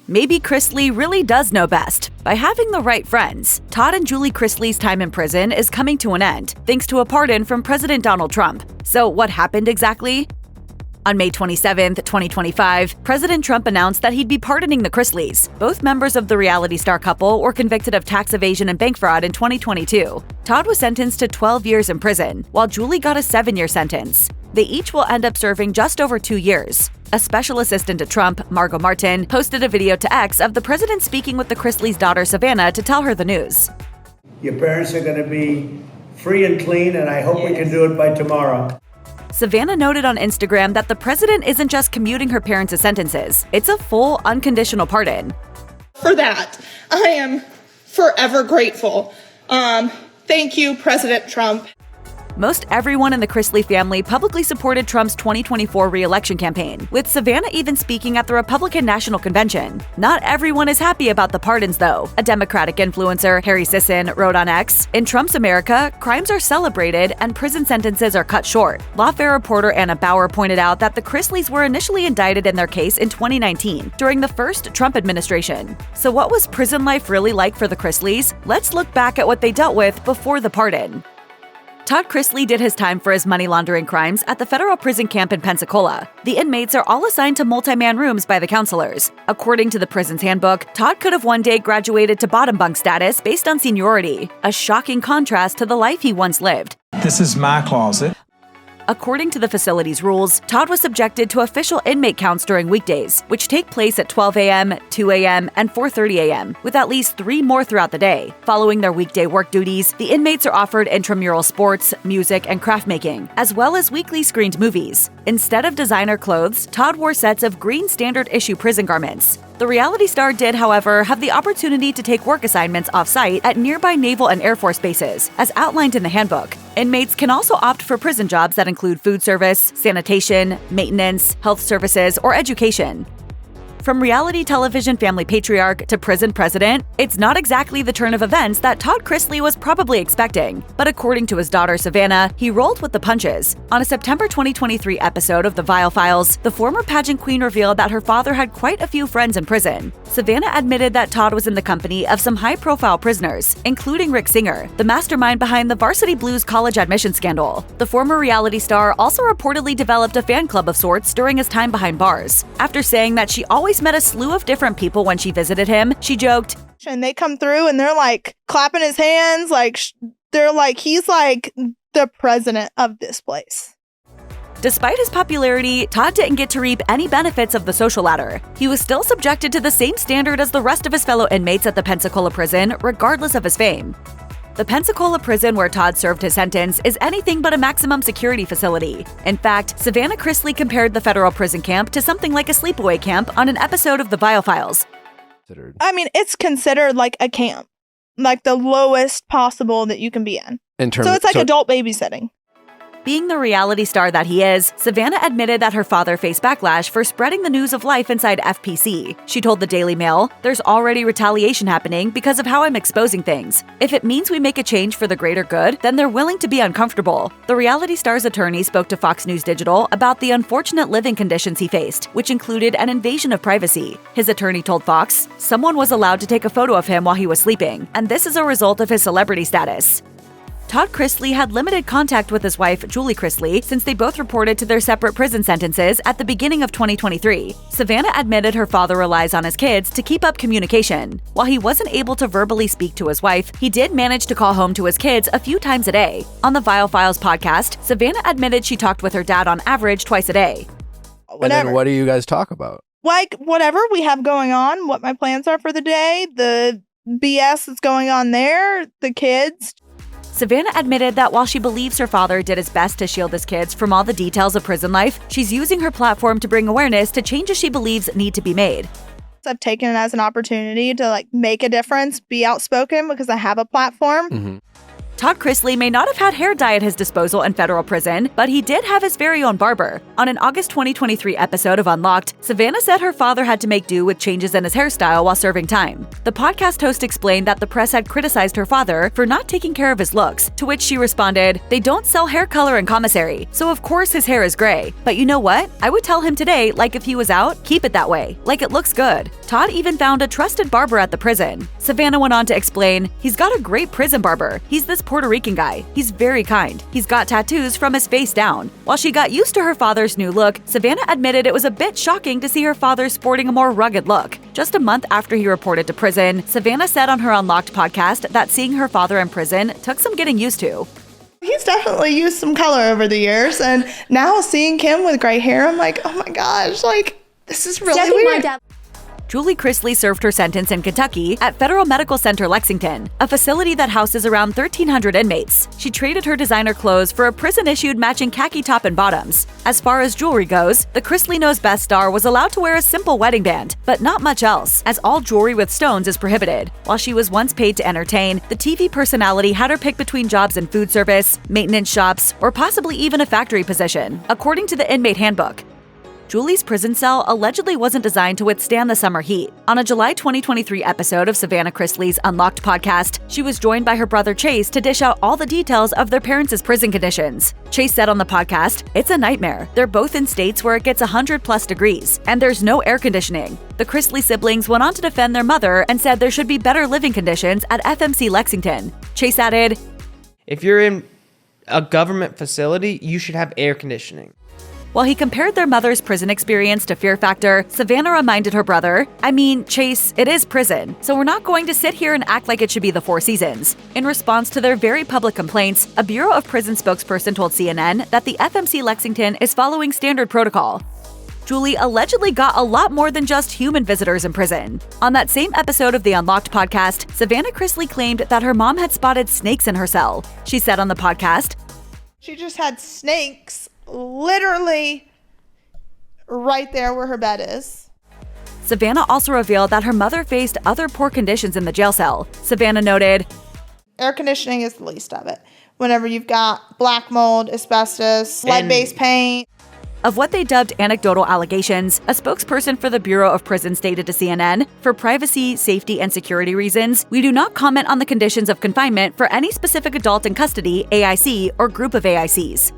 Maybe Chrisley really does know best. By having the right friends, Todd and Julie Chrisley's time in prison is coming to an end, thanks to a pardon from President Donald Trump. So what happened exactly? On May 27, 2025, President Trump announced that he'd be pardoning the Chrisleys. Both members of the reality star couple were convicted of tax evasion and bank fraud in 2022. Todd was sentenced to 12 years in prison, while Julie got a 7-year sentence. They each will end up serving just over 2 years. A special assistant to Trump, Margot Martin, posted a video to X of the president speaking with the Chrisleys' daughter Savannah to tell her the news. Your parents are going to be free and clean, and I hope we can do it by tomorrow. Savannah noted on Instagram that the president isn't just commuting her parents' sentences, it's a full, unconditional pardon. For that, I am forever grateful. Thank you, President Trump. Most everyone in the Chrisley family publicly supported Trump's 2024 re-election campaign, with Savannah even speaking at the Republican National Convention. Not everyone is happy about the pardons, though. A Democratic influencer, Harry Sisson, wrote on X, "In Trump's America, crimes are celebrated and prison sentences are cut short." Lawfare reporter Anna Bauer pointed out that the Chrisleys were initially indicted in their case in 2019, during the first Trump administration. So what was prison life really like for the Chrisleys? Let's look back at what they dealt with before the pardon. Todd Chrisley did his time for his money laundering crimes at the federal prison camp in Pensacola. The inmates are all assigned to multi-man rooms by the counselors. According to the prison's handbook, Todd could have one day graduated to bottom bunk status based on seniority, a shocking contrast to the life he once lived. This is my closet. According to the facility's rules, Todd was subjected to official inmate counts during weekdays, which take place at 12 a.m., 2 a.m., and 4:30 a.m., with at least 3 more throughout the day. Following their weekday work duties, the inmates are offered intramural sports, music, and craft making, as well as weekly screened movies. Instead of designer clothes, Todd wore sets of green standard issue prison garments. The reality star did, however, have the opportunity to take work assignments off-site at nearby naval and Air Force bases, as outlined in the handbook. Inmates can also opt for prison jobs that include food service, sanitation, maintenance, health services, or education. From reality television family patriarch to prison president, it's not exactly the turn of events that Todd Chrisley was probably expecting. But according to his daughter Savannah, he rolled with the punches. On a September 2023 episode of The Vile Files, the former pageant queen revealed that her father had quite a few friends in prison. Savannah admitted that Todd was in the company of some high-profile prisoners, including Rick Singer, the mastermind behind the Varsity Blues college admission scandal. The former reality star also reportedly developed a fan club of sorts during his time behind bars. After saying that she always met a slew of different people when she visited him, she joked, And they come through and they're like clapping his hands, like they're like, he's like the president of this place. Despite his popularity, Todd didn't get to reap any benefits of the social ladder. He was still subjected to the same standard as the rest of his fellow inmates at the Pensacola prison, regardless of his fame. The Pensacola prison where Todd served his sentence is anything but a maximum security facility. In fact, Savannah Chrisley compared the federal prison camp to something like a sleepaway camp on an episode of The Vile Files. I mean, it's considered like a camp, like the lowest possible that you can be in. So it's like adult babysitting. Being the reality star that he is, Savannah admitted that her father faced backlash for spreading the news of life inside FPC. She told the Daily Mail, "There's already retaliation happening because of how I'm exposing things. If it means we make a change for the greater good, then they're willing to be uncomfortable." The reality star's attorney spoke to Fox News Digital about the unfortunate living conditions he faced, which included an invasion of privacy. His attorney told Fox, "Someone was allowed to take a photo of him while he was sleeping, and this is a result of his celebrity status." Todd Chrisley had limited contact with his wife, Julie Chrisley, since they both reported to their separate prison sentences at the beginning of 2023. Savannah admitted her father relies on his kids to keep up communication. While he wasn't able to verbally speak to his wife, he did manage to call home to his kids a few times a day. On the Vile Files podcast, Savannah admitted she talked with her dad on average twice a day. And then what do you guys talk about? Like, whatever we have going on, what my plans are for the day, the BS that's going on there, the kids. Savannah admitted that while she believes her father did his best to shield his kids from all the details of prison life, she's using her platform to bring awareness to changes she believes need to be made. I've taken it as an opportunity to like make a difference, be outspoken because I have a platform. Todd Chrisley may not have had hair dye at his disposal in federal prison, but he did have his very own barber. On an August 2023 episode of Unlocked, Savannah said her father had to make do with changes in his hairstyle while serving time. The podcast host explained that the press had criticized her father for not taking care of his looks, to which she responded, "They don't sell hair color in commissary, so of course his hair is gray. But you know what? I would tell him today, like if he was out, keep it that way. Like it looks good." Todd even found a trusted barber at the prison. Savannah went on to explain, "He's got a great prison barber. He's this Puerto Rican guy. He's very kind. He's got tattoos from his face down." While she got used to her father's new look, Savannah admitted it was a bit shocking to see her father sporting a more rugged look. Just a month after he reported to prison, Savannah said on her Unlocked podcast that seeing her father in prison took some getting used to. He's definitely used some color over the years, and now seeing him with gray hair, I'm like, oh my gosh, like, this is really weird. Julie Chrisley served her sentence in Kentucky at Federal Medical Center Lexington, a facility that houses around 1,300 inmates. She traded her designer clothes for a prison-issued matching khaki top and bottoms. As far as jewelry goes, the Chrisley Knows Best star was allowed to wear a simple wedding band, but not much else, as all jewelry with stones is prohibited. While she was once paid to entertain, the TV personality had her pick between jobs in food service, maintenance shops, or possibly even a factory position, according to the inmate handbook. Julie's prison cell allegedly wasn't designed to withstand the summer heat. On a July 2023 episode of Savannah Chrisley's Unlocked podcast, she was joined by her brother Chase to dish out all the details of their parents' prison conditions. Chase said on the podcast, "It's a nightmare. They're both in states where it gets 100+ degrees, and there's no air conditioning." The Chrisley siblings went on to defend their mother and said there should be better living conditions at FMC Lexington. Chase added, "If you're in a government facility, you should have air conditioning." While he compared their mother's prison experience to Fear Factor, Savannah reminded her brother, "I mean, Chase, it is prison, so we're not going to sit here and act like it should be the Four Seasons." In response to their very public complaints, a Bureau of Prison spokesperson told CNN that the FMC Lexington is following standard protocol. Julie allegedly got a lot more than just human visitors in prison. On that same episode of the Unlocked podcast, Savannah Chrisley claimed that her mom had spotted snakes in her cell. She said on the podcast, "She just had snakes literally right there where her bed is." Savannah also revealed that her mother faced other poor conditions in the jail cell. Savannah noted, "Air conditioning is the least of it. Whenever you've got black mold, asbestos, lead-based paint." Of what they dubbed anecdotal allegations, a spokesperson for the Bureau of Prisons stated to CNN, "For privacy, safety, and security reasons, we do not comment on the conditions of confinement for any specific adult in custody, AIC, or group of AICs."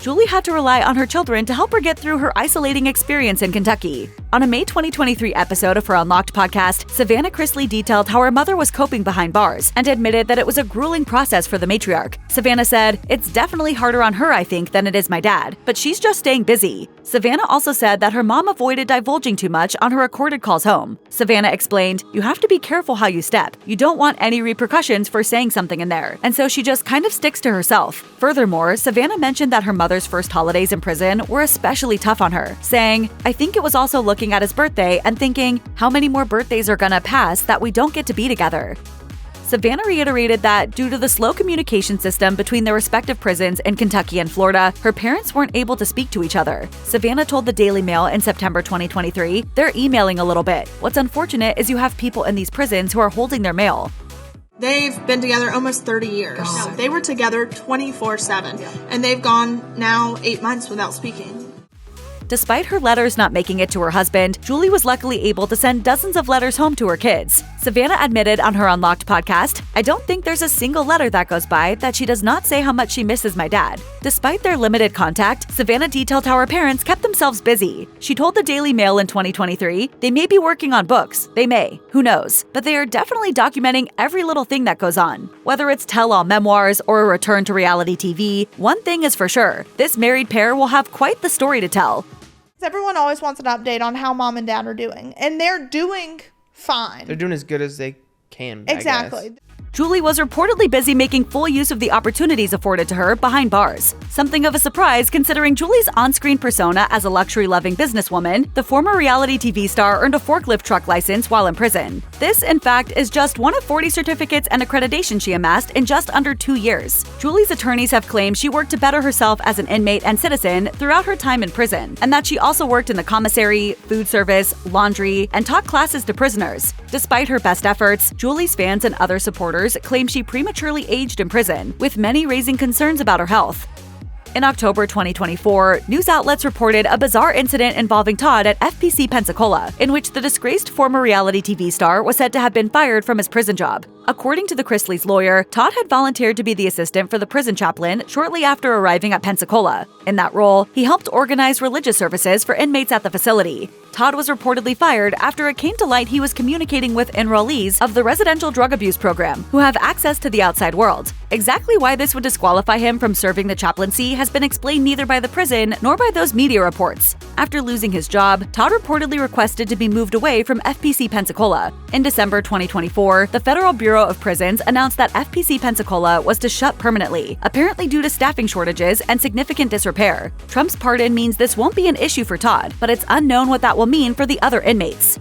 Julie had to rely on her children to help her get through her isolating experience in Kentucky. On a May 2023 episode of her Unlocked podcast, Savannah Chrisley detailed how her mother was coping behind bars and admitted that it was a grueling process for the matriarch. Savannah said, "It's definitely harder on her, I think, than it is my dad, but she's just staying busy." Savannah also said that her mom avoided divulging too much on her recorded calls home. Savannah explained, "You have to be careful how you step. You don't want any repercussions for saying something in there, and so she just kind of sticks to herself." Furthermore, Savannah mentioned that her mother's first holidays in prison were especially tough on her, saying, "I think it was also looking at his birthday and thinking, how many more birthdays are gonna pass that we don't get to be together?" Savannah reiterated that due to the slow communication system between their respective prisons in Kentucky and Florida, her parents weren't able to speak to each other. Savannah told the Daily Mail in September 2023, "They're emailing a little bit. What's unfortunate is you have people in these prisons who are holding their mail." They've been together almost 30 years. God. They were together 24/7, and they've gone now 8 months without speaking. Despite her letters not making it to her husband, Julie was luckily able to send dozens of letters home to her kids. Savannah admitted on her Unlocked podcast, "I don't think there's a single letter that goes by that she does not say how much she misses my dad." Despite their limited contact, Savannah detailed how her parents kept themselves busy. She told the Daily Mail in 2023, "They may be working on books. They may. Who knows? But they are definitely documenting every little thing that goes on. Whether it's tell-all memoirs or a return to reality TV, one thing is for sure. This married pair will have quite the story to tell." Everyone always wants an update on how mom and dad are doing, and they're doing fine. They're doing as good as they can. Exactly. Julie was reportedly busy making full use of the opportunities afforded to her behind bars. Something of a surprise considering Julie's on-screen persona as a luxury-loving businesswoman, the former reality TV star earned a forklift truck license while in prison. This, in fact, is just one of 40 certificates and accreditation she amassed in just under 2 years. Julie's attorneys have claimed she worked to better herself as an inmate and citizen throughout her time in prison, and that she also worked in the commissary, food service, laundry, and taught classes to prisoners. Despite her best efforts, Julie's fans and other supporters supporters claim she prematurely aged in prison, with many raising concerns about her health. In October 2024, news outlets reported a bizarre incident involving Todd at FPC Pensacola, in which the disgraced former reality TV star was said to have been fired from his prison job. According to the Chrisleys' lawyer, Todd had volunteered to be the assistant for the prison chaplain shortly after arriving at Pensacola. In that role, he helped organize religious services for inmates at the facility. Todd was reportedly fired after it came to light he was communicating with enrollees of the residential drug abuse program, who have access to the outside world. Exactly why this would disqualify him from serving the chaplaincy has been explained neither by the prison nor by those media reports. After losing his job, Todd reportedly requested to be moved away from FPC Pensacola. In December 2024, the Federal Bureau of Prisons announced that FPC Pensacola was to shut permanently, apparently due to staffing shortages and significant disrepair. Trump's pardon means this won't be an issue for Todd, but it's unknown what that will mean for the other inmates.